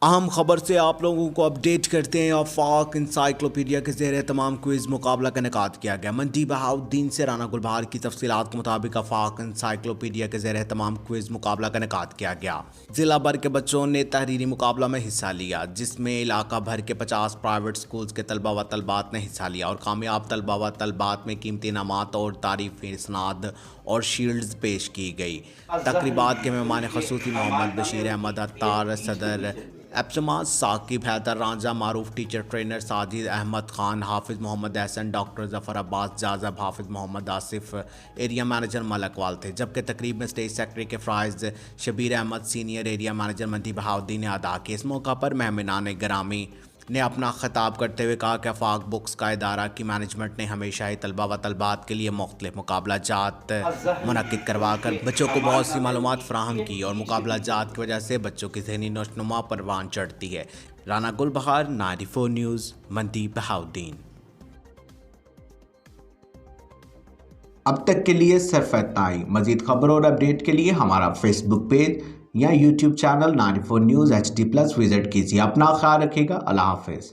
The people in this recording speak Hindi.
अहम खबर से आप लोगों को अपडेट करते हैं। आफाक इंसाइक्लोपीडिया के ज़ेर तमाम क्विज़ मुकाबला का इनेकाद किया गया। मंडी बहाउद्दीन से राना गुलबहार की तफसीलात के मुताबिक आफाक इंसाइक्लोपीडिया के ज़ेर तमाम क्विज़ मुकाबला का इनेकाद किया गया। ज़िला भर के बच्चों ने तहरीरी मुकाबला में हिस्सा लिया, जिसमें इलाका भर के 50 प्राइवेट स्कूल्स के तलबा व तलबात ने हिस्सा लिया और कामयाब तलबा व तलबात में कीमती इनामात और तारीफ़ी इसनाद और शील्ड्स पेश की गई। तकरीबात के मेहमान खसूसी मोहम्मद बशीर अहमद अत्तार, सदर एप्समा Saqib, Haider Ranjha, Maroof teacher trainer Sajid Ahmad Khan, Hafiz Mohammad Ahsan, doctor Zafar Abbas Jazib, Hafiz Mohammad Asif, area manager Malakwal थे। जबकि तकरीब में स्टेज सेक्रेटरी के Faiz Shabbir Ahmad, senior area manager Mandi Bahauddin ने अदा किए। इस मौका पर मेहमानान गिरामी ने अपना खिताब करते हुए कहा कि आफाक बुक्स का इदारा की मैनेजमेंट ने हमेशा ही तलबा व तलबात के लिए मुख्तलिफ मुकाबला जात मुनक्किद करवा कर बच्चों को बहुत सी मालूमात फराहम की और मुकाबला जात की वजह से बच्चों की जहनी नशोनुमा परवान चढ़ती है। राना गुलबहार, 94 न्यूज़, मंडी बहाउद्दीन। अब तक के लिए सिर्फ इतना ही। मजीद खबरों और अपडेट के लिए हमारा फेसबुक पेज या YouTube channel 94 news HD+ visit कीजिए। अपना ख्याल रखिएगा। अल्लाह हाफिज़।